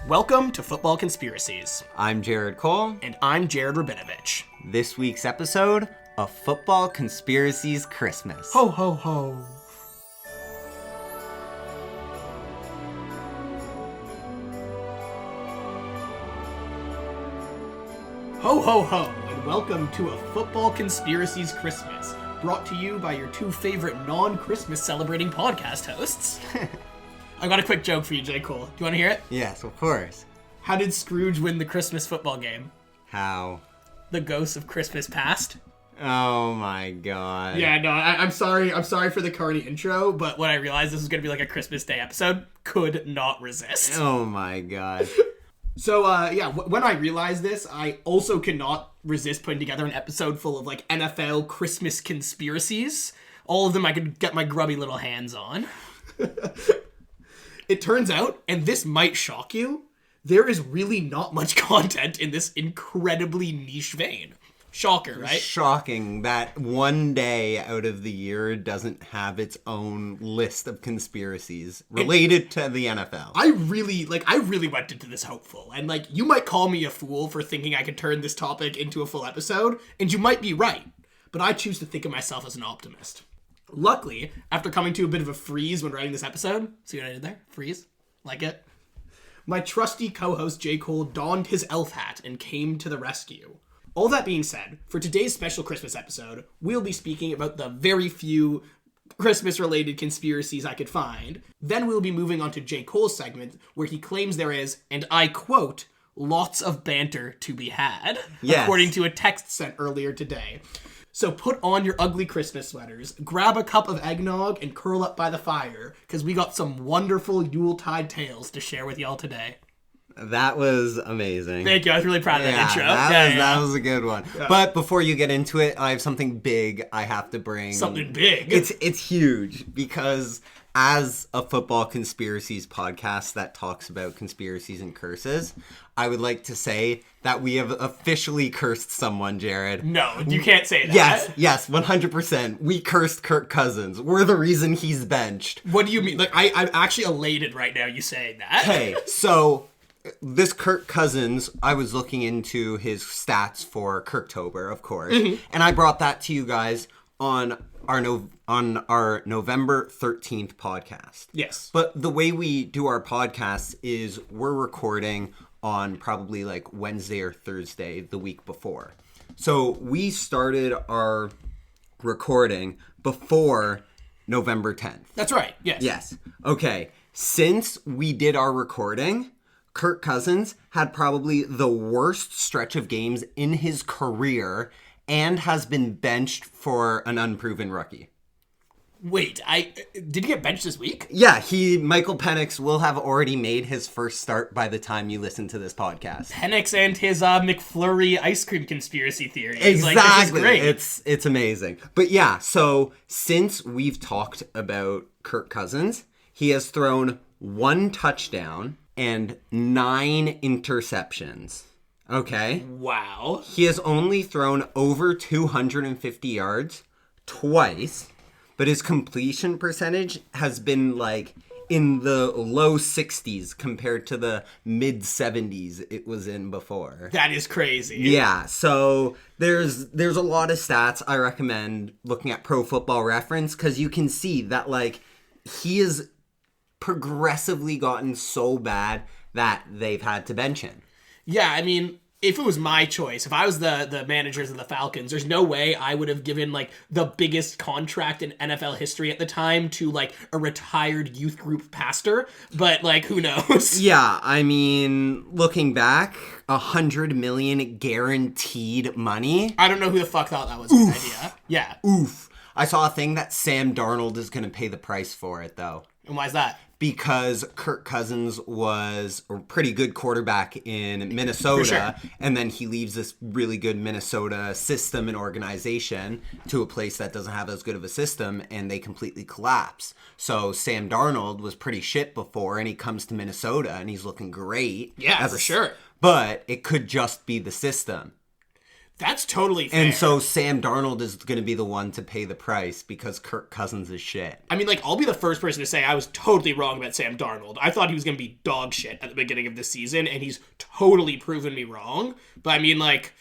Welcome to Football Conspiracies. I'm Jared Cole. And I'm Jared Rabinovich. This week's episode, a Football Conspiracies Christmas. Ho, ho, ho. Ho, ho, ho, and welcome to a Football Conspiracies Christmas, brought to you by your two favorite non-Christmas celebrating podcast hosts. I got a quick joke for you, J. Cole. Do you want to hear it? Yes, of course. How did Scrooge win the Christmas football game? How? The ghosts of Christmas past. Oh my god. Yeah, no, I'm sorry for the Carney intro, but when I realized this was going to be like a Christmas Day episode, could not resist. Oh my god. So, when I realized this, I also cannot resist putting together an episode full of, like, NFL Christmas conspiracies. All of them I could get my grubby little hands on. It turns out, and this might shock you, there is really not much content in this incredibly niche vein. Shocker, right? Shocking that one day out of the year doesn't have its own list of conspiracies related to the NFL. I really went into this hopeful. And, like, you might call me a fool for thinking I could turn this topic into a full episode, and you might be right. But I choose to think of myself as an optimist. Luckily, after coming to a bit of a freeze when writing this episode, see what I did there? Freeze? Like it? My trusty co-host J. Cole donned his elf hat and came to the rescue. All that being said, for today's special Christmas episode, we'll be speaking about the very few Christmas-related conspiracies I could find. Then we'll be moving on to J. Cole's segment, where he claims there is, and I quote, lots of banter to be had, yes, according to a text sent earlier today. So put on your ugly Christmas sweaters, grab a cup of eggnog, and curl up by the fire, because we got some wonderful Yuletide tales to share with y'all today. That was amazing. Thank you. I was really proud of that intro. That was a good one. Yeah. But before you get into it, I have something big I have to bring. Something big? It's huge because as a Football Conspiracies podcast that talks about conspiracies and curses, I would like to say that we have officially cursed someone, Jared. No, you can't say that. Yes, 100%. We cursed Kirk Cousins. We're the reason he's benched. What do you mean? Like, I'm actually elated right now you saying that. Hey, so this Kirk Cousins, I was looking into his stats for Kirktober, of course, and I brought that to you guys on our November 13th podcast. Yes. But the way we do our podcasts is we're recording on probably like Wednesday or Thursday the week before. So we started our recording before November 10th. That's right. Yes. Yes. Okay. Since we did our recording, Kirk Cousins had probably the worst stretch of games in his career and has been benched for an unproven rookie. Wait, did he get benched this week? Yeah, Michael Penix will have already made his first start by the time you listen to this podcast. Penix and his McFlurry ice cream conspiracy theory. Exactly. Like, this is great. It's amazing. But yeah, so since we've talked about Kirk Cousins, he has thrown 1 touchdown and 9 interceptions. Okay? Wow. He has only thrown over 250 yards twice, but his completion percentage has been like in the low 60s compared to the mid 70s it was in before. That is crazy. Yeah, so there's a lot of stats I recommend looking at Pro Football Reference because you can see that like he has progressively gotten so bad that they've had to bench him. Yeah, I mean, if it was my choice, if I was the managers of the Falcons, there's no way I would have given, like, the biggest contract in NFL history at the time to, like, a retired youth group pastor. But, like, who knows? Yeah, I mean, looking back, $100 million guaranteed money. I don't know who the fuck thought that was a good idea. Yeah. Oof. I saw a thing that Sam Darnold is going to pay the price for it, though. And why is that? Because Kirk Cousins was a pretty good quarterback in Minnesota, sure, and then he leaves this really good Minnesota system and organization to a place that doesn't have as good of a system, and they completely collapse. So Sam Darnold was pretty shit before, and he comes to Minnesota, and he's looking great. Yeah, for sure. But it could just be the system. That's totally fair. And so Sam Darnold is going to be the one to pay the price because Kirk Cousins is shit. I mean, like, I'll be the first person to say I was totally wrong about Sam Darnold. I thought he was going to be dog shit at the beginning of the season, and he's totally proven me wrong. But I mean, like,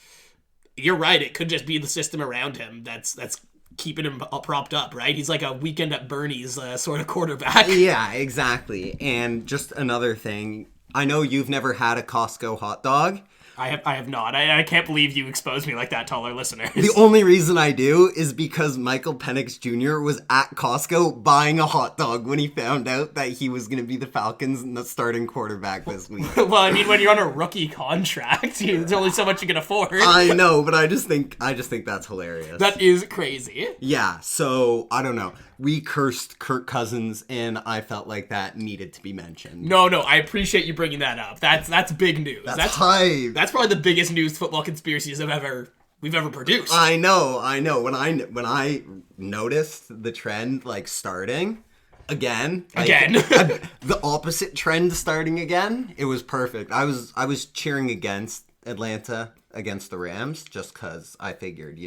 you're right. It could just be the system around him that's keeping him propped up, right? He's like a weekend at Bernie's sort of quarterback. Yeah, exactly. And just another thing, I know you've never had a Costco hot dog. I have not. I can't believe you exposed me like that to all our listeners. The only reason I do is because Michael Penix Jr. was at Costco buying a hot dog when he found out that he was going to be the Falcons and the starting quarterback this week. Well, I mean, when you're on a rookie contract, there's only so much you can afford. I know, but I just think that's hilarious. That is crazy. Yeah, so I don't know. We cursed Kirk Cousins, and I felt like that needed to be mentioned. No, I appreciate you bringing that up. That's big news. That's hype. That's probably the biggest news football conspiracies we've ever produced. I know. When I noticed the trend like starting again, the opposite trend starting again, it was perfect. I was cheering against Atlanta against the Rams just because I figured,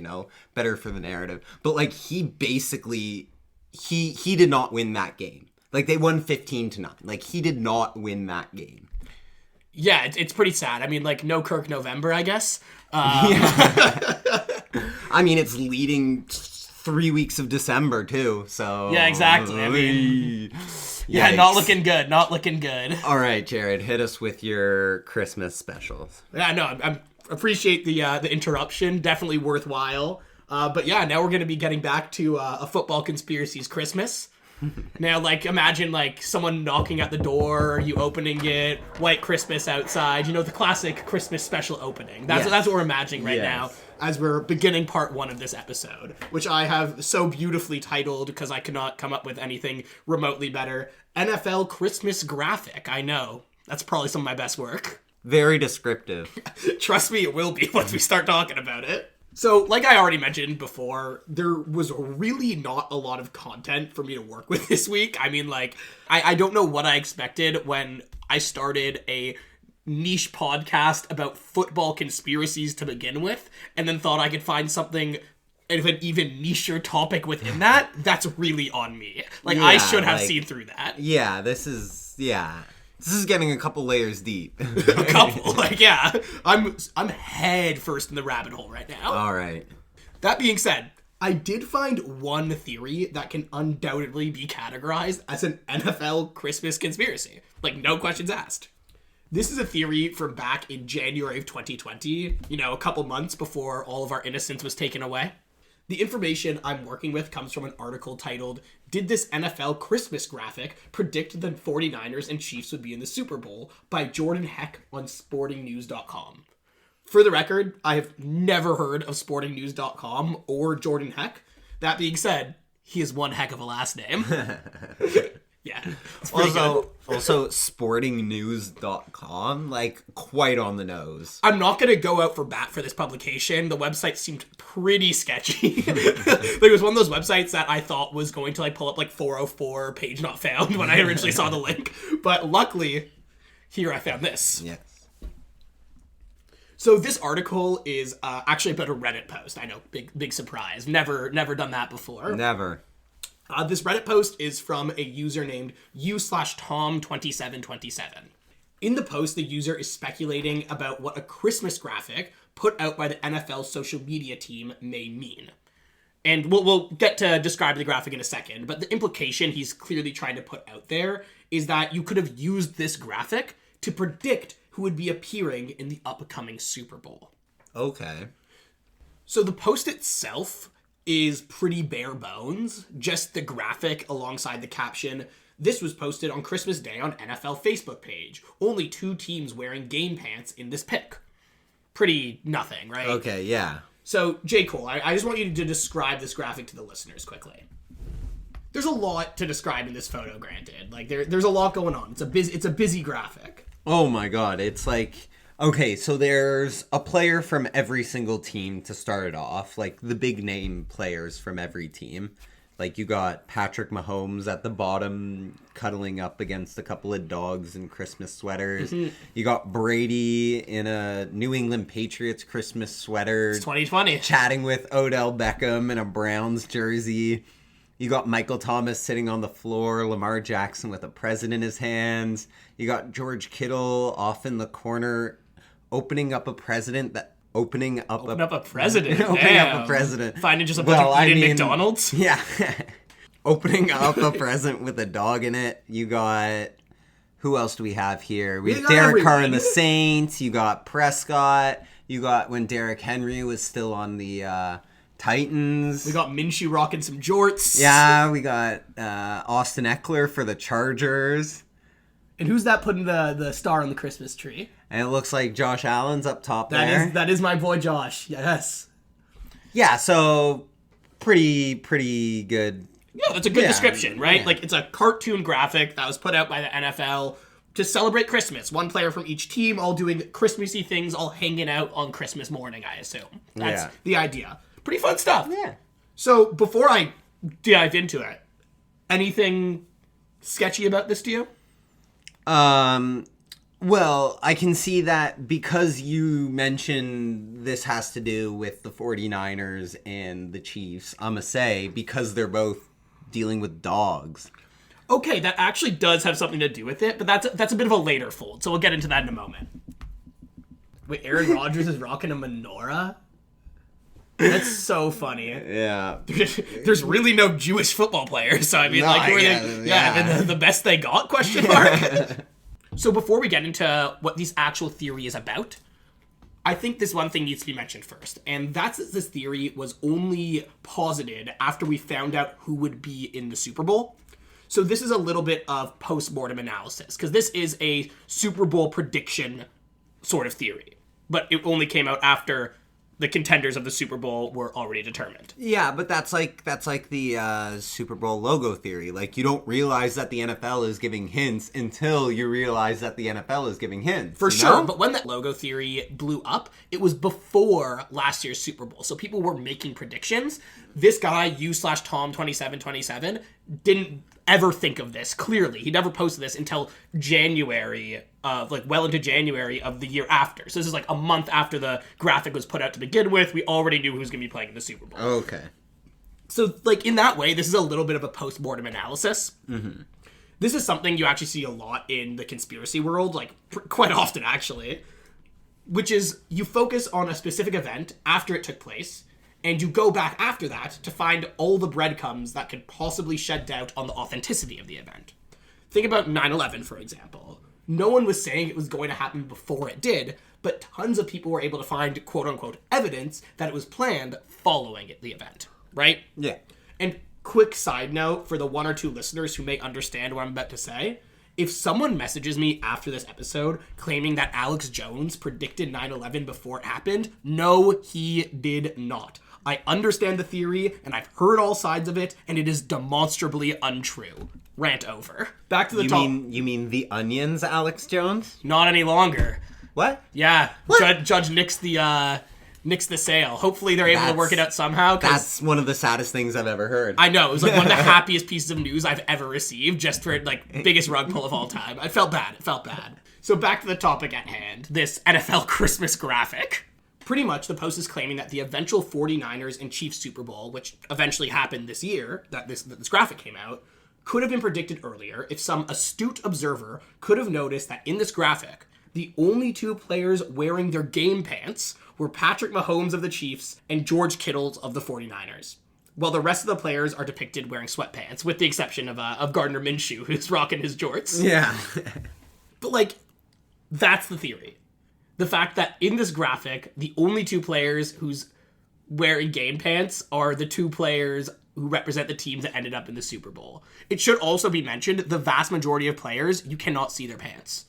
better for the narrative. But like he basically. He did not win that game. Like, they won 15-9. Like, he did not win that game. Yeah, it's pretty sad. I mean, like, no Kirk November, I guess. Yeah. I mean, it's leading 3 weeks of December, too, so... Yeah, exactly. I mean... Yeah, Yikes. Not looking good. All right, Jared, hit us with your Christmas specials. Yeah, no, I appreciate the interruption. Definitely worthwhile. But yeah, now we're going to be getting back to a football conspiracies Christmas. Now, like, imagine, like, someone knocking at the door, you opening it, white Christmas outside, the classic Christmas special opening. That's what we're imagining right now as we're beginning part 1 of this episode, which I have so beautifully titled, because I could not come up with anything remotely better, NFL Christmas Graphic. I know. That's probably some of my best work. Very descriptive. Trust me, it will be once we start talking about it. So, like I already mentioned before, there was really not a lot of content for me to work with this week. I mean, like, I don't know what I expected when I started a niche podcast about football conspiracies to begin with, and then thought I could find something of an even nicher topic within that. That's really on me. Like, I should have seen through that. Yeah, this is getting a couple layers deep. A couple, like, yeah. I'm head first in the rabbit hole right now. All right. That being said, I did find one theory that can undoubtedly be categorized as an NFL Christmas conspiracy. Like, no questions asked. This is a theory from back in January of 2020, a couple months before all of our innocence was taken away. The information I'm working with comes from an article titled, "Did this NFL Christmas graphic predict the 49ers and Chiefs would be in the Super Bowl?" by Jordan Heck on sportingnews.com. For the record, I have never heard of sportingnews.com or Jordan Heck. That being said, he has one heck of a last name. Yeah. Also, sportingnews.com, like, quite on the nose. I'm not going to go out for bat for this publication. The website seemed pretty sketchy. Like, it was one of those websites that I thought was going to, like, pull up, like, 404 page not found when I originally saw the link. But luckily, here I found this. Yes. So this article is actually about a Reddit post. I know, big surprise. Never done that before. Never. This Reddit post is from a user named u/Tom2727. In the post, the user is speculating about what a Christmas graphic put out by the NFL social media team may mean. And we'll get to describe the graphic in a second, but the implication he's clearly trying to put out there is that you could have used this graphic to predict who would be appearing in the upcoming Super Bowl. Okay. So the post itself is pretty bare bones, just the graphic alongside the caption. This was posted on Christmas Day on NFL Facebook page. Only 2 teams wearing game pants in this pic. Pretty nothing, right? Okay, yeah. So, J. Cole, I just want you to describe this graphic to the listeners quickly. There's a lot to describe in this photo, granted. Like, there's a lot going on. It's a busy graphic. Oh my god, it's like... Okay, so there's a player from every single team to start it off, like the big name players from every team. Like, you got Patrick Mahomes at the bottom cuddling up against a couple of dogs in Christmas sweaters. You got Brady in a New England Patriots Christmas sweater. It's 2020. Chatting with Odell Beckham in a Browns jersey. You got Michael Thomas sitting on the floor, Lamar Jackson with a present in his hands. You got George Kittle off in the corner opening up a president. Opening up a president. Finding just a bunch of eating McDonald's. Yeah. Opening up a present with a dog in it. You got... Who else do we have here? We have Derek Carr and the Saints. You got Prescott. You got when Derrick Henry was still on the Titans. We got Minshew rocking some jorts. Yeah, we got Austin Eckler for the Chargers. And who's that putting the star on the Christmas tree? And it looks like Josh Allen's up top there. That is my boy Josh. Yes. Yeah, so pretty good. Yeah, that's a good description, right? Yeah. Like, it's a cartoon graphic that was put out by the NFL to celebrate Christmas. One player from each team all doing Christmassy things, all hanging out on Christmas morning, I assume. That's the idea. Pretty fun stuff. Yeah. So, before I dive into it, anything sketchy about this to you? Well, I can see that because you mentioned this has to do with the 49ers and the Chiefs, I'm going to say, because they're both dealing with dogs. Okay, that actually does have something to do with it, but that's a bit of a later fold, so we'll get into that in a moment. Wait, Aaron Rodgers is rocking a menorah? That's so funny. Yeah. There's really no Jewish football players, so I mean, the best they got, question mark? So before we get into what this actual theory is about, I think this one thing needs to be mentioned first, and that's that this theory was only posited after we found out who would be in the Super Bowl. So this is a little bit of post-mortem analysis, because this is a Super Bowl prediction sort of theory, but it only came out after the contenders of the Super Bowl were already determined. Yeah, but that's like the Super Bowl logo theory. Like, you don't realize that the NFL is giving hints until you realize that the NFL is giving hints. For sure, but when that logo theory blew up, it was before last year's Super Bowl. So people were making predictions. This guy, U/Tom2727, didn't ever think of this, clearly. He never posted this until January well into January of the year after. So this is like a month after the graphic was put out to begin with. We already knew who was going to be playing in the Super Bowl. Okay. So, like, in that way, this is a little bit of a post-mortem analysis. Mm-hmm. This is something you actually see a lot in the conspiracy world, like, quite often, actually. Which is, you focus on a specific event after it took place, and you go back after that to find all the breadcrumbs that could possibly shed doubt on the authenticity of the event. Think about 9/11, for example. No one was saying it was going to happen before it did, but tons of people were able to find quote-unquote evidence that it was planned following the event, right? Yeah. And quick side note for the one or two listeners who may understand what I'm about to say, if someone messages me after this episode claiming that Alex Jones predicted 9/11 before it happened, no, he did not. I understand the theory, and I've heard all sides of it, and it is demonstrably untrue. Rant over. Back to the top. You mean the Onions, Alex Jones? Not any longer. What? Yeah. What? Judge nixed the sale. Hopefully they're able to work it out somehow. That's one of the saddest things I've ever heard. I know. It was like one of the happiest pieces of news I've ever received, just for, like, biggest rug pull of all time. I felt bad. It felt bad. So back to the topic at hand. This NFL Christmas graphic. Pretty much, the post is claiming that the eventual 49ers and Chiefs Super Bowl, which eventually happened this year, that this graphic came out, could have been predicted earlier if some astute observer could have noticed that in this graphic, the only two players wearing their game pants were Patrick Mahomes of the Chiefs and George Kittle of the 49ers. While the rest of the players are depicted wearing sweatpants, with the exception of Gardner Minshew, who's rocking his jorts. Yeah. But, like, that's the theory. The fact that in this graphic, the only two players who's wearing game pants are the two players who represent the teams that ended up in the Super Bowl. It should also be mentioned, the vast majority of players, you cannot see their pants.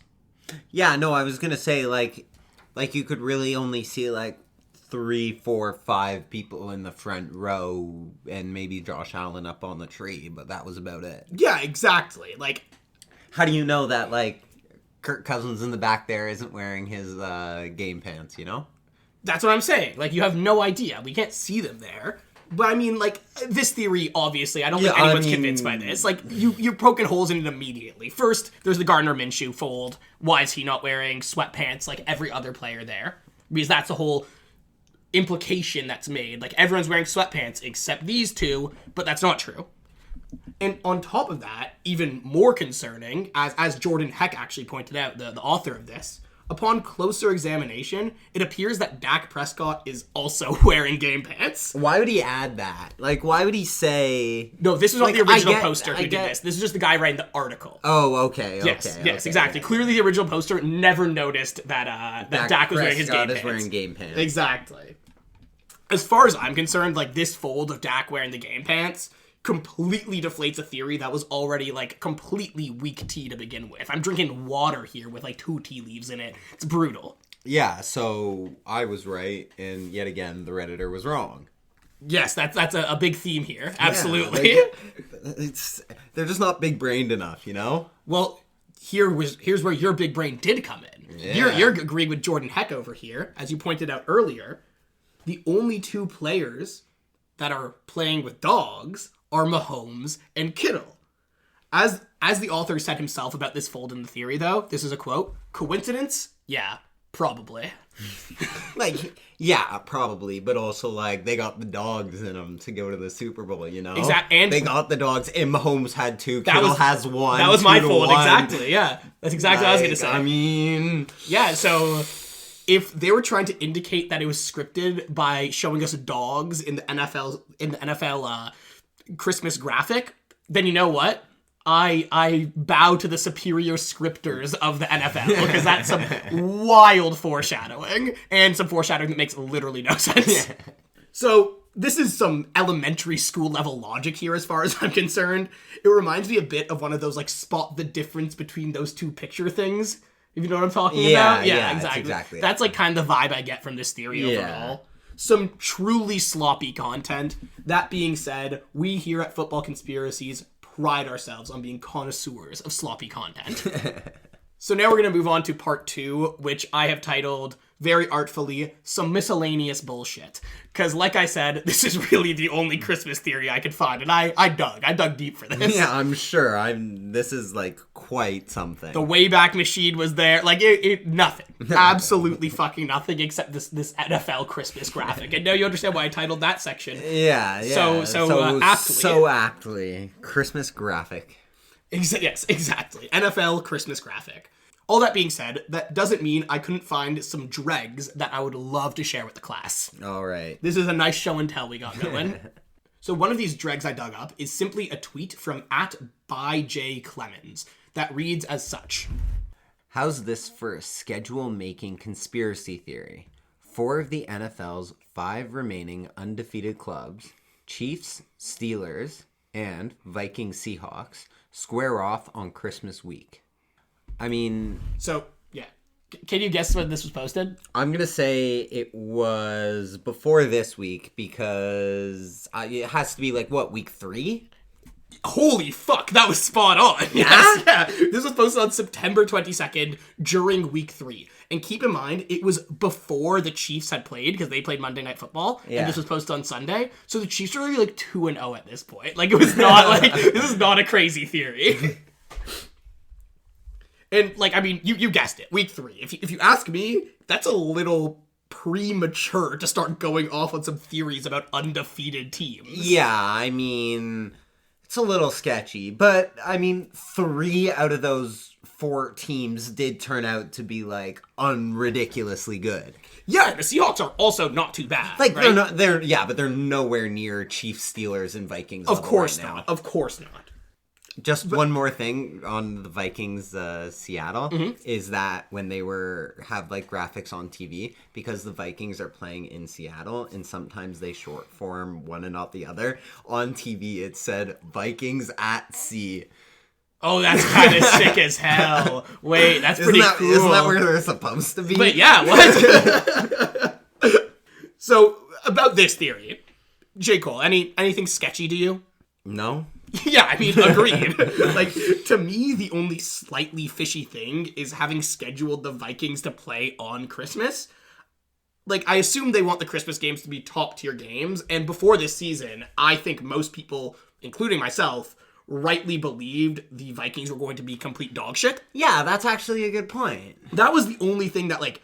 Yeah, no, I was going to say, like you could really only see, like, 3, 4, 5 people in the front row and maybe Josh Allen up on the tree, but that was about it. Yeah, exactly. Like, how do you know that, like, Kirk Cousins in the back there isn't wearing his game pants, you know? That's what I'm saying. Like, you have no idea. We can't see them there. But I mean, like, this theory, obviously, I don't think anyone's convinced by this. Like, you're poking holes in it immediately. First, there's the Gardner Minshew fold. Why is he not wearing sweatpants like every other player there? Because that's the whole implication that's made. Like, everyone's wearing sweatpants except these two, but that's not true. And on top of that, even more concerning, as Jordan Heck actually pointed out, the author of this, upon closer examination, it appears that Dak Prescott is also wearing game pants. Why would he add that? Like, why would he say... No, this is not the original poster who did this. This is just the guy writing the article. Oh, okay. Yes, exactly. Yeah. Clearly, the original poster never noticed that Dak was wearing his game pants. Wearing game pants. Exactly. As far as I'm concerned, like, this fold of Dak wearing the game pants completely deflates a theory that was already, like, completely weak tea to begin with. I'm drinking water here with, like, 2 tea leaves in it. It's brutal. Yeah, so I was right, and yet again, the Redditor was wrong. Yes, that's a big theme here. Absolutely. Yeah, they're just not big-brained enough, you know? Well, here's where your big brain did come in. Yeah. You're agreeing with Jordan Heck over here. As you pointed out earlier, the only 2 players that are playing with dogs are Mahomes and Kittle. As the author said himself about this fold in the theory, though, this is a quote, "Coincidence? Yeah, probably." Like, yeah, probably, but also, like, they got the dogs in them to go to the Super Bowl, you know? Exactly. And they got the dogs, and Mahomes had 2, Kittle has 1. That was my fold, exactly, yeah. That's exactly what I was going to say. I mean... Yeah, so... If they were trying to indicate that it was scripted by showing us dogs in the NFL Christmas graphic, then you know what? I bow to the superior scripters of the NFL, because that's some wild foreshadowing, and some foreshadowing that makes literally no sense. So this is some elementary school level logic here as far as I'm concerned. It reminds me a bit of one of those, like, spot the difference between those 2 picture things. If you know what I'm talking about? Yeah, exactly. That's like kind of the vibe I get from this theory overall. Some truly sloppy content. That being said, we here at Football Conspiracies pride ourselves on being connoisseurs of sloppy content. So now we're going to move on to part 2, which I have titled, very artfully, Some Miscellaneous Bullshit. Because, like I said, this is really the only Christmas theory I could find, and I dug deep for this. Yeah, I'm sure. This is, like, quite something. The Wayback Machine was there. Like, nothing. Absolutely fucking nothing except this NFL Christmas graphic. And now you understand why I titled that section. Yeah. So aptly. So aptly. Christmas graphic. Yes, exactly. NFL Christmas graphic. All that being said, that doesn't mean I couldn't find some dregs that I would love to share with the class. All right. This is a nice show and tell we got going. So one of these dregs I dug up is simply a tweet from @ByJClemens that reads as such. How's this for a schedule-making conspiracy theory? 4 of the NFL's 5 remaining undefeated clubs, Chiefs, Steelers, and Vikings Seahawks, square off on Christmas week. I mean... So, yeah. Can you guess when this was posted? I'm going to say it was before this week it has to be like, what, week 3? Holy fuck, that was spot on. Yes, yeah. This was posted on September 22nd during week 3. And keep in mind, it was before the Chiefs had played, because they played Monday Night Football, and this was posted on Sunday. So the Chiefs are already like 2-0 at this point. Like, it was not like, this is not a crazy theory. And, like, I mean, you guessed it, week 3. If you ask me, that's a little premature to start going off on some theories about undefeated teams. Yeah, I mean, it's a little sketchy. But, I mean, 3 out of those 4 teams did turn out to be, like, unridiculously good. Yeah, the Seahawks are also not too bad. Like, right? but they're nowhere near Chiefs, Steelers, and Vikings. Of course right now. not. Of course not. Just one more thing on the Vikings Seattle is that when they have like graphics on TV, because the Vikings are playing in Seattle and sometimes they short form one and not the other, on TV it said Vikings at sea. Oh, that's kind of sick as hell. Wait, that's pretty cool. Isn't that where they're supposed to be? But yeah, what? So, about this theory, J. Cole, anything sketchy to you? No. Yeah, I mean, agreed. Like, to me, the only slightly fishy thing is having scheduled the Vikings to play on Christmas. like, I assume they want the Christmas games to be top-tier games, and before this season, I think most people, including myself, rightly believed the Vikings were going to be complete dog shit. Yeah, that's actually a good point. That was the only thing that, like,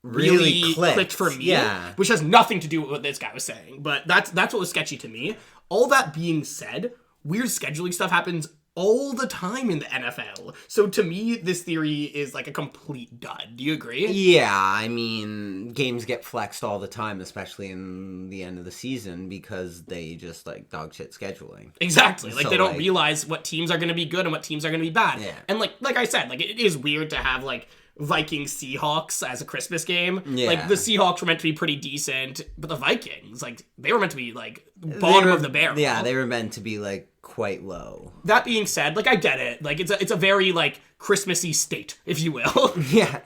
really clicked for me, which has nothing to do with what this guy was saying, but that's what was sketchy to me. All that being said, weird scheduling stuff happens all the time in the NFL. So to me, this theory is like a complete dud. Do you agree? Yeah, I mean, games get flexed all the time, especially in the end of the season, because they just, like, dog shit scheduling. Exactly. Like, they don't realize what teams are going to be good and what teams are going to be bad. Yeah. And like I said, like, it is weird to have, like, Vikings Seahawks as a Christmas game. Yeah. Like, the Seahawks were meant to be pretty decent, but the Vikings, like, they were meant to be, like, bottom of the barrel. Yeah, they were meant to be, like, quite low. That being said, like, I get it. Like, it's a very, like, Christmassy state, if you will. Yeah.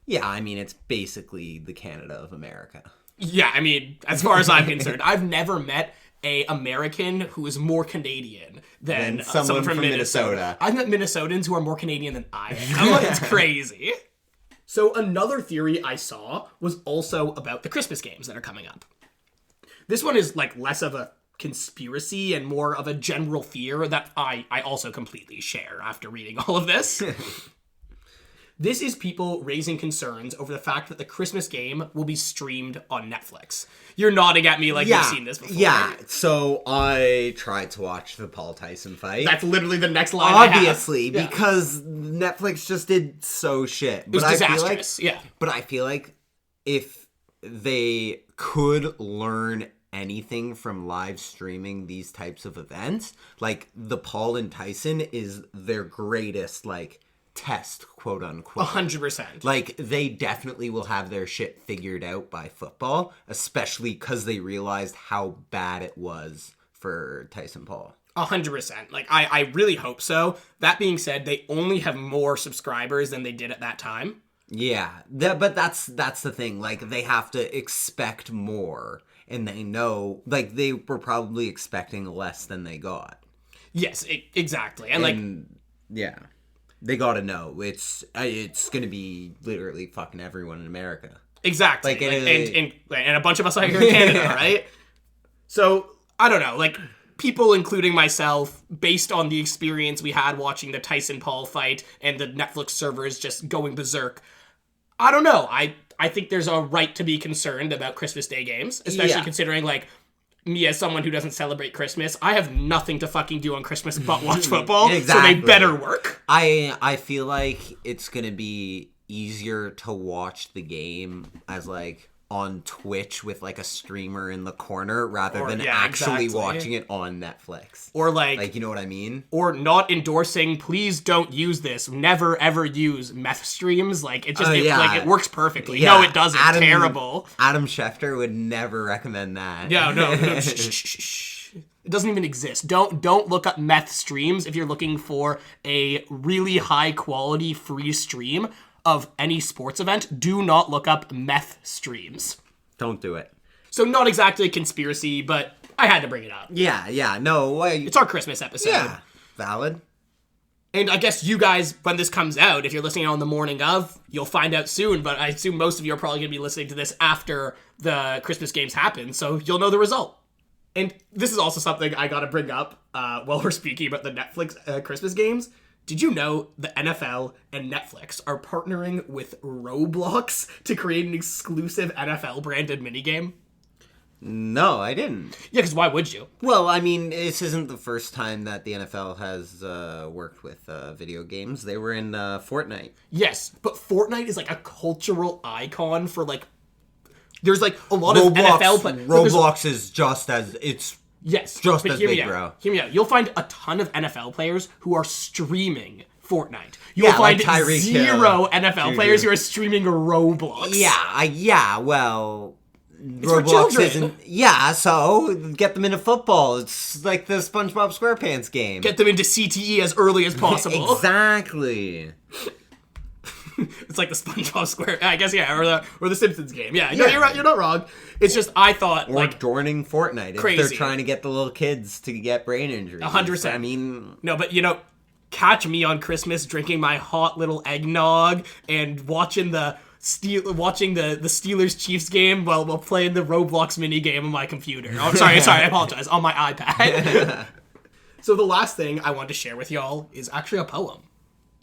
Yeah, I mean, it's basically the Canada of America. Yeah, I mean, as far as I'm concerned, I've never met a American who is more Canadian than someone from Minnesota. I've met Minnesotans who are more Canadian than I am. It's crazy. So another theory I saw was also about the Christmas games that are coming up. This one is, like, less of a conspiracy and more of a general fear that I also completely share after reading all of this. This is people raising concerns over the fact that the Christmas game will be streamed on Netflix. You're nodding at me like you've seen this before. Yeah, so I tried to watch the Paul Tyson fight. That's literally the next line Obviously, because Netflix just did so shit. It was disastrous, yeah. But I feel like if they could learn anything from live streaming these types of events, like, the Paul and Tyson is their greatest, like, test, quote unquote. 100%. Like, they definitely will have their shit figured out by football, especially because they realized how bad it was for Tyson Paul. 100%. Like, I really hope so. That being said, they only have more subscribers than they did at that time. Yeah, but that's the thing. Like, they have to expect more, and they know, like, they were probably expecting less than they got. Yes, exactly. And, like, yeah. They gotta know. It's gonna be literally fucking everyone in America. Exactly. Like, and a bunch of us out here in Canada, right? So, I don't know. Like, people, including myself, based on the experience we had watching the Tyson-Paul fight and the Netflix servers just going berserk, I don't know. I think there's a right to be concerned about Christmas Day games, especially considering, like, me as someone who doesn't celebrate Christmas, I have nothing to fucking do on Christmas but watch football, exactly. So they better work. I feel like it's gonna be easier to watch the game as, like, on Twitch with, like, a streamer in the corner rather than actually watching it on Netflix. Or, like, you know what I mean? Or not endorsing, please don't use this, never ever use meth streams. Like, it just, like, it works perfectly. Yeah. No, it doesn't. Terrible. Adam Schefter would never recommend that. No. Shh. It doesn't even exist. Don't look up meth streams if you're looking for a really high quality free stream of any sports event. Do not look up meth streams. Don't do it. So not exactly a conspiracy, but I had to bring it up. Yeah, no. It's our Christmas episode. Yeah, valid. And I guess you guys, when this comes out, if you're listening on the morning of, you'll find out soon, but I assume most of you are probably going to be listening to this after the Christmas games happen, so you'll know the result. And this is also something I gotta bring up while we're speaking about the Netflix Christmas games. Did you know the NFL and Netflix are partnering with Roblox to create an exclusive NFL-branded minigame? No, I didn't. Yeah, because why would you? Well, I mean, this isn't the first time that the NFL has worked with video games. They were in Fortnite. Yes, but Fortnite is, like, a cultural icon for, like... There's, like, a lot of NFL... Roblox is just as... It's... Yes, just as big, bro. Hear me out. You'll find a ton of NFL players who are streaming Fortnite. You'll find like zero NFL players who are streaming Roblox. Yeah. Well, it's Roblox isn't. Yeah, so get them into football. It's like the SpongeBob SquarePants game. Get them into CTE as early as possible. Exactly. It's like the SpongeBob Square, I guess, or the Simpsons game. Yeah, no, you're right. You're not wrong. It's just I thought, or like, joining Fortnite crazy. If they're trying to get the little kids to get brain injuries. 100%. I mean, no, but catch me on Christmas drinking my hot little eggnog and watching the watching the Steelers-Chiefs game while playing the Roblox mini game on my computer. Oh, sorry, I apologize. On my iPad. So the last thing I want to share with y'all is actually a poem.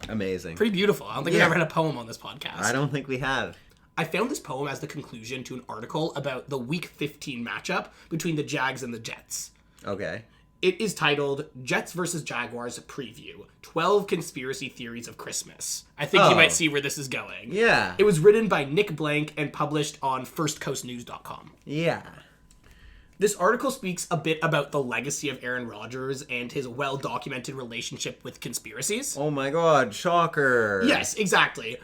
Amazing. Pretty beautiful. I don't think we've ever had a poem on this podcast. I don't think we have. I found this poem as the conclusion to an article about the Week 15 matchup between the Jags and the Jets. Okay. It is titled Jets vs. Jaguars Preview, 12 Conspiracy Theories of Christmas. I think you might see where this is going. Yeah. It was written by Nick Blank and published on firstcoastnews.com. Yeah. This article speaks a bit about the legacy of Aaron Rodgers and his well-documented relationship with conspiracies. Oh my god, shocker. Yes, exactly.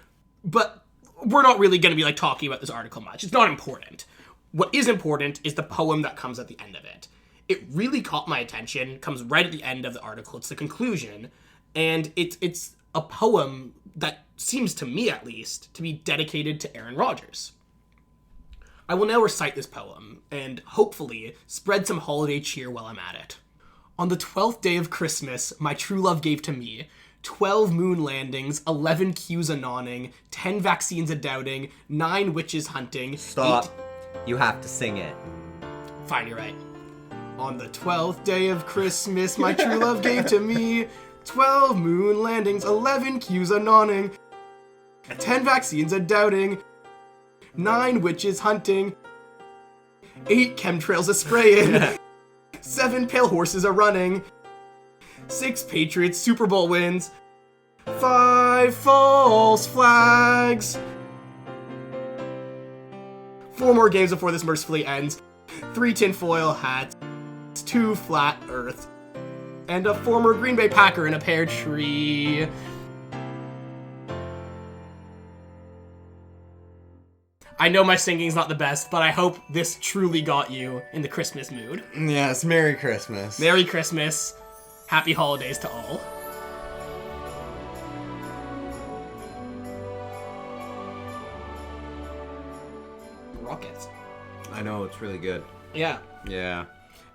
But we're not really going to be talking about this article much. It's not important. What is important is the poem that comes at the end of it. It really caught my attention, comes right at the end of the article. It's the conclusion, and it's a poem that seems to me, at least, to be dedicated to Aaron Rodgers. I will now recite this poem, and hopefully spread some holiday cheer while I'm at it. On the 12th day of Christmas, my true love gave to me 12 moon landings, 11 cues a-noning, 10 vaccines a-doubting, 9 witches hunting. Stop. 8... You have to sing it. Fine, you're right. On the 12th day of Christmas, my true love gave to me 12 moon landings, 11 cues a-noning, 10 vaccines a-doubting, 9 witches hunting, 8 chemtrails a-spraying, 7 pale horses a-running, 6 Patriots Super Bowl wins, 5 false flags, 4 more games before this mercifully ends, 3 tinfoil hats, 2 flat earths, and a former Green Bay Packer in a pear tree. I know my singing's not the best, but I hope this truly got you in the Christmas mood. Yes, Merry Christmas. Merry Christmas. Happy holidays to all. Rockets. I know, it's really good. Yeah. Yeah.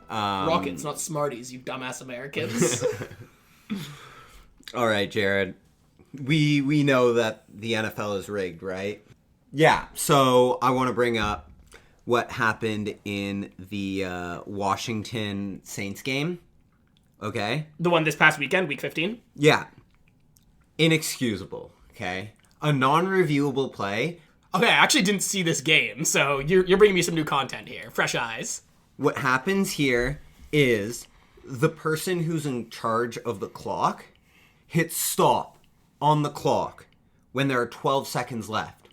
Rockets, not Smarties, you dumbass Americans. All right, Jared. We know that the NFL is rigged, right? Yeah, so I want to bring up what happened in the Washington Saints game. Okay? The one this past weekend, week 15? Yeah. Inexcusable, okay? A non-reviewable play. Okay, I actually didn't see this game, so you're bringing me some new content here. Fresh eyes. What happens here is the person who's in charge of the clock hits stop on the clock when there are 12 seconds left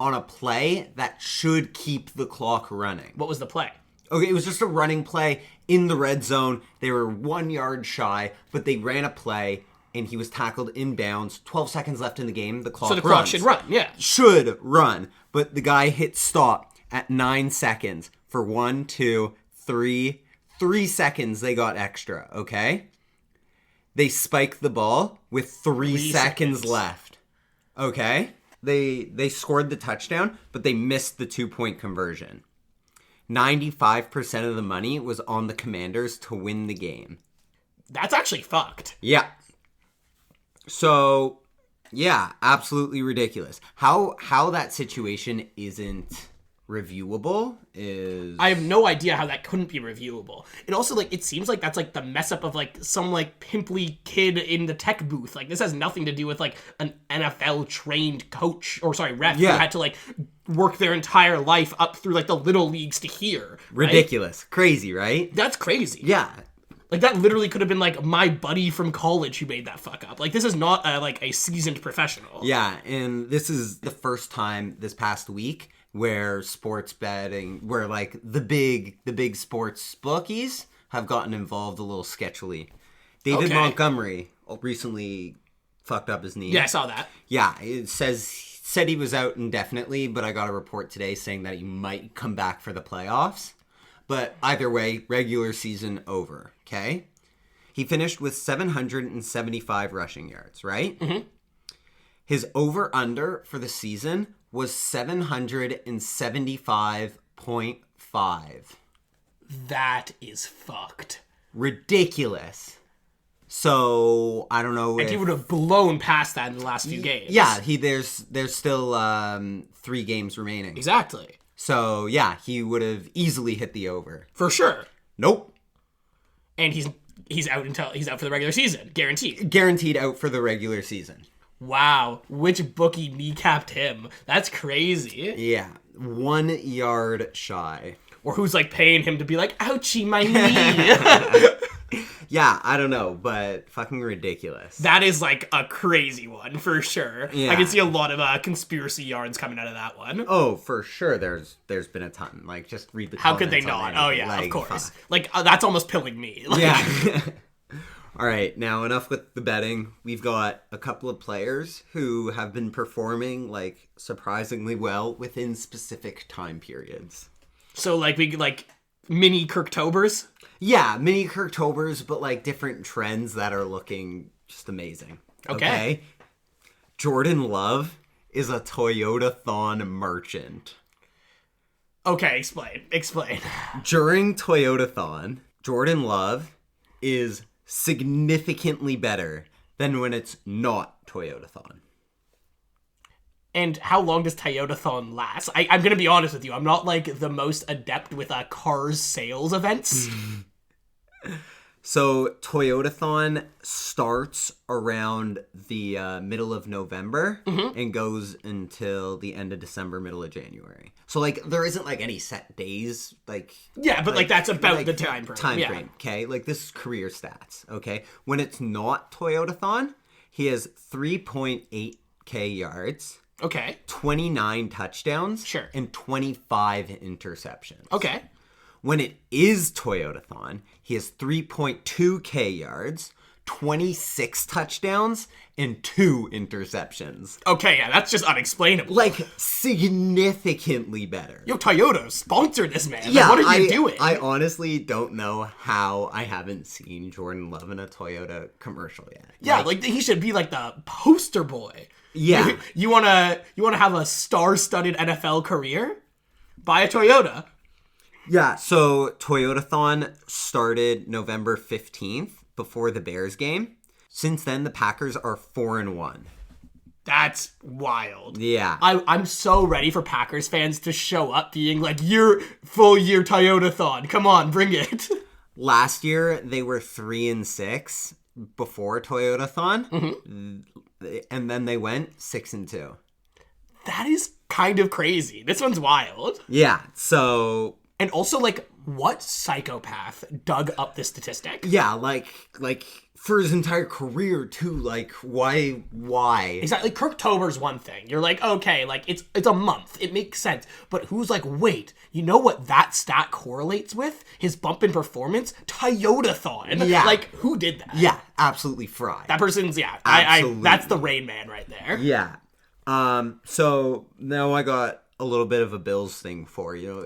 on a play that should keep the clock running. What was the play? Okay, it was just a running play in the red zone. They were 1 yard shy, but they ran a play, and he was tackled inbounds. 12 seconds left in the game. The clock runs. So the clock should run, yeah. Should run, but the guy hit stop at 9 seconds for 1, 2, 3 seconds they got extra, okay? They spiked the ball with 3 seconds left, okay? They scored the touchdown, but they missed the 2-point conversion. 95% of the money was on the Commanders to win the game. That's actually fucked. Yeah. So, yeah, absolutely ridiculous. How that situation isn't reviewable is... I have no idea how that couldn't be reviewable. It also, it seems like that's, the mess up of, some, pimply kid in the tech booth. This has nothing to do with, an NFL-trained coach, or, ref, who had to, work their entire life up through, the little leagues to here. Right? Ridiculous. Crazy, right? That's crazy. Yeah. That literally could have been, my buddy from college who made that fuck up. This is not, a seasoned professional. Yeah, and this is the first time this past week where sports betting, where the big sports bookies have gotten involved a little sketchily. David Montgomery recently fucked up his knee. Yeah, I saw that. Yeah, it said he was out indefinitely, but I got a report today saying that he might come back for the playoffs. But either way, regular season over, okay? He finished with 775 rushing yards, right? Mm-hmm. His over-under for the season was 775.5. That is fucked. Ridiculous. So I don't know And if he would have blown past that in the last few games. yeah, there's still 3 games remaining. Exactly. So yeah, he would have easily hit the over. For sure. Nope. And he's out for the regular season, guaranteed. Guaranteed out for the regular season. Wow, which bookie kneecapped him? That's crazy. Yeah, 1 yard shy. Or who's like paying him to be like, ouchie, my knee. Yeah, I don't know, but fucking ridiculous. That is like a crazy one for sure. Yeah. I can see a lot of conspiracy yarns coming out of that one. Oh, for sure. There's been a ton. Like, just read the. How could they comments not? already. Oh yeah, Like, of course. fuck. Like that's almost pilling me. Like, Yeah. All right, now enough with the betting. We've got a couple of players who have been performing like surprisingly well within specific time periods. So like we like mini Kirktobers. Yeah, mini Kirktobers, but like different trends that are looking just amazing. Okay. Jordan Love is a Toyota-thon merchant. Okay, explain. During Toyota-thon, Jordan Love is significantly better than when it's not Toyota-thon. And how long does Toyotathon last? I'm gonna be honest with you. I'm not like the most adept with cars sales events. So Toyotathon starts around the middle of November and goes until the end of December, middle of January. So like there isn't like any set days, like Yeah, but like that's about like, the time frame. Yeah. Okay, like this is career stats. Okay, when it's not Toyotathon, he has 3.8K yards. Okay. 29 touchdowns. Sure. And 25 interceptions. Okay. When it is Toyotathon, he has 3.2K yards, 26 touchdowns, and 2 interceptions. Okay, yeah, that's just unexplainable. Like, significantly better. Yo, Toyota, sponsor this man. Yeah, Like, what are you doing? I honestly don't know how I haven't seen Jordan Love in a Toyota commercial yet. Yeah, like he should be like the poster boy. Yeah. You wanna have a star-studded NFL career? Buy a Toyota. Yeah, so Toyotathon started November 15th before the Bears game. Since then, the Packers are 4-1. That's wild. Yeah. I'm so ready for Packers fans to show up being like, "Your full year Toyotathon. Come on, bring it." Last year, they were 3-6 before Toyotathon. Mm-hmm. And then they went 6-2. That is kind of crazy. This one's wild. Yeah, so... And also, like, what psychopath dug up this statistic? Yeah, like for his entire career, too. Like, why? Exactly. Kirktober's one thing. You're like, okay, like, it's a month. It makes sense. But who's like, wait, you know what that stat correlates with? His bump in performance? Toyotathon. Yeah. Like, who did that? Yeah, absolutely fried. That person's, yeah. Absolutely. That's the Rain Man right there. Yeah. So now I got a little bit of a Bills thing for you.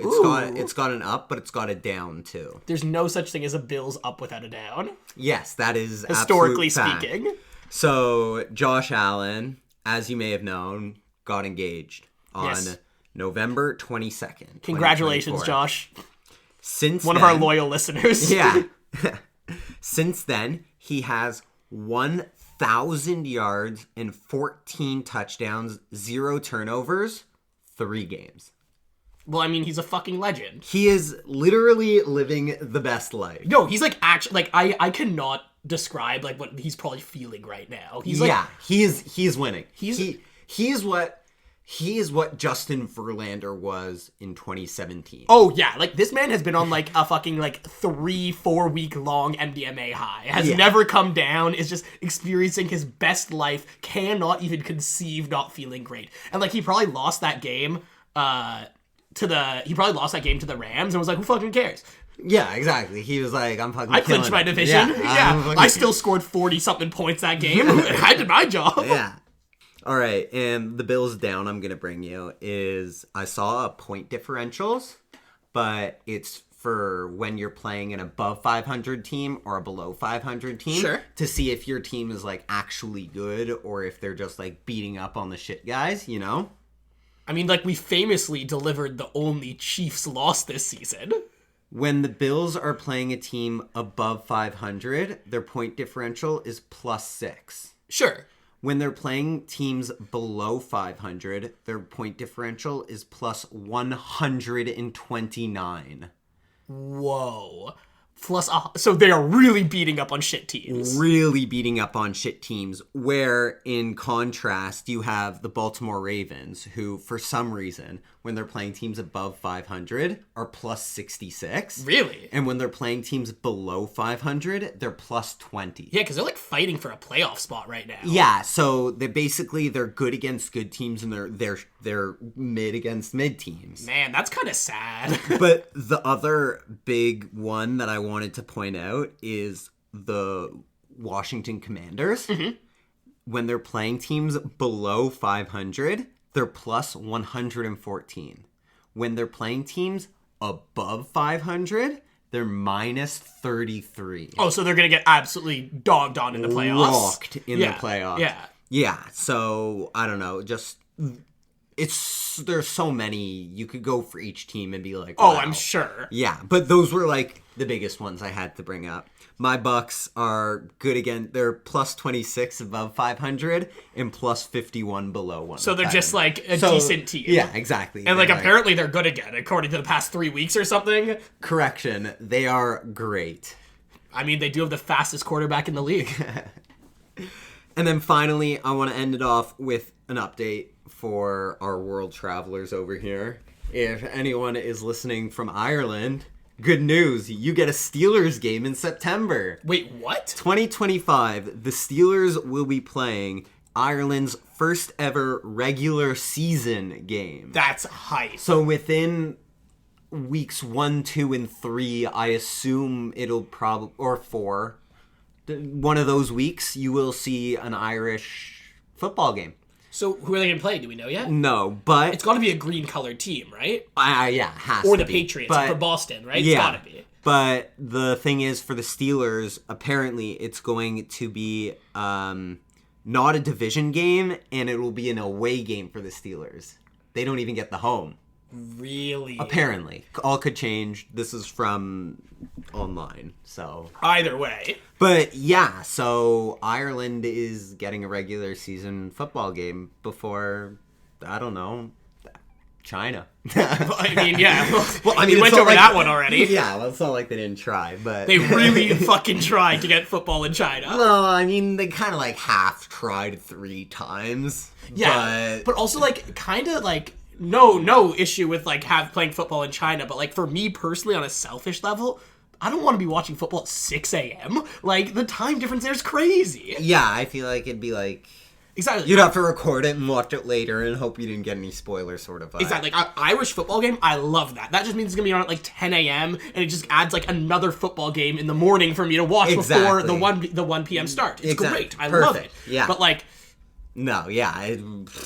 It's got an up, but it's got a down too. There's no such thing as a Bills up without a down. Yes, that is Historically absolute fact. speaking. So Josh Allen, as you may have known, got engaged on November 22nd. Congratulations, Josh. Since one of our loyal listeners. Yeah. Since then, he has 1,000 yards and 14 touchdowns, 0 turnovers, 3 games. Well, I mean, he's a fucking legend. He is literally living the best life. No, he's like actually like I cannot describe like what he's probably feeling right now. He's like he is winning. He is what Justin Verlander was in 2017. Oh yeah, like this man has been on like a fucking like 3-4 week long MDMA high. Has never come down, is just experiencing his best life, cannot even conceive not feeling great. And like he probably lost that game to the Rams and was like, who fucking cares? Yeah, exactly. He was like, I'm fucking I clinched my division. Yeah. I still scored 40-something points that game. I did my job. Yeah. All right, and the Bills down I'm going to bring you is I saw a point differentials, but it's for when you're playing an above 500 team or a below 500 team. Sure. To see if your team is like actually good or if they're just like beating up on the shit guys, you know? I mean, like we famously delivered the only Chiefs loss this season. When the Bills are playing a team above 500, their point differential is +6. Sure. When they're playing teams below 500, their point differential is +129. Whoa. Plus, so they are really beating up on shit teams. Really beating up on shit teams, where in contrast you have the Baltimore Ravens, who for some reason when they're playing teams above 500 are +66. Really? And when they're playing teams below 500, they're +20. Yeah, because they're like fighting for a playoff spot right now. Yeah, so they're good against good teams, and they're mid against mid teams. Man, that's kind of sad. But the other big one that I wanted to point out is the Washington Commanders. Mm-hmm. When they're playing teams below 500, they're +114. When they're playing teams above 500, they're -33. Oh, so they're going to get absolutely dogged on in the playoffs. Rocked in the playoffs. Yeah. Yeah, so I don't know, there's so many. You could go for each team and be like, wow. Oh, I'm sure. Yeah, but those were like the biggest ones I had to bring up. My Bucks are good again. They're +26 above 500 and +51 below 1. So they're just like a decent team. Yeah, exactly. And like apparently they're good again, according to the past 3 weeks or something. Correction, they are great. I mean, they do have the fastest quarterback in the league. And then finally, I want to end it off with an update for our world travelers over here. If anyone is listening from Ireland, good news, you get a Steelers game in September. Wait, what? 2025, the Steelers will be playing Ireland's first ever regular season game. That's hype. So within weeks 1, 2, and 3, I assume it'll probably, or 4, one of those weeks, you will see an Irish football game. So who are they going to play? Do we know yet? No, but It's got to be a green-colored team, right? Yeah, has or to the be. Patriots But, for Boston, right? Yeah, It's got to be. But the thing is, for the Steelers, apparently it's going to be not a division game, and it will be an away game for the Steelers. They don't even get the home. Really? Apparently. All could change. This is from online, so... Either way. But yeah, so Ireland is getting a regular season football game before, I don't know, China. I mean, yeah. Well, I mean, we went over that one already. Yeah, well, it's not like they didn't try, but... They really fucking tried to get football in China. No, I mean, they kind of like half tried 3 times. Yeah, but also like kind of like... No issue with like playing football in China, but like for me personally on a selfish level, I don't want to be watching football at 6 a.m. Like the time difference there is crazy. Yeah, I feel like it'd be like... Exactly. You'd have to record it and watch it later and hope you didn't get any spoilers sort of vibe. Exactly. Like Irish football game, I love that. That just means it's going to be on at like 10 a.m. and it just adds like another football game in the morning for me to watch before the 1 p.m. start. It's great. I love it. Yeah. But like... No, yeah.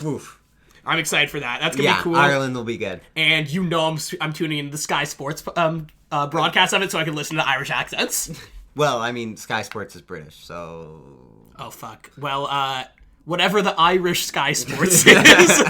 Oof. I'm excited for that. That's going to be cool. Ireland will be good. And you know I'm tuning into the Sky Sports broadcast of it so I can listen to Irish accents. Well, I mean, Sky Sports is British, so... Oh, fuck. Well, whatever the Irish Sky Sports is.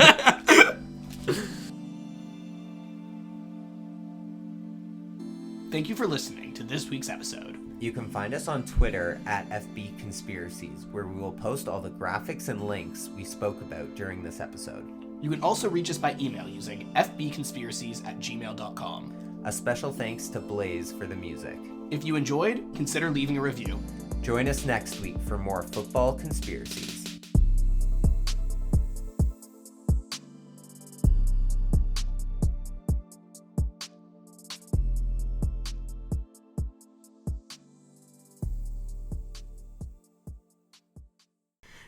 Thank you for listening to this week's episode. You can find us on Twitter at FB Conspiracies, where we will post all the graphics and links we spoke about during this episode. You can also reach us by email using fbconspiracies@gmail.com. A special thanks to Blaze for the music. If you enjoyed, consider leaving a review. Join us next week for more football conspiracies.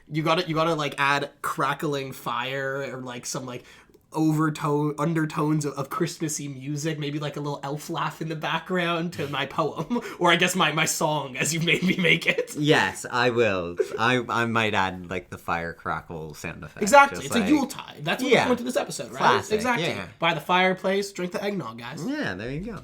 You gotta like add crackling fire or like some like undertones of Christmassy music, maybe like a little elf laugh in the background to my poem, or I guess my song as you've made me make it. Yes, I will. I might add like the fire crackle sound effect. Exactly, it's like, a Yuletide. That's what we're going to this episode, right? Classic, Exactly. yeah. By the fireplace, drink the eggnog, guys. Yeah, there you go.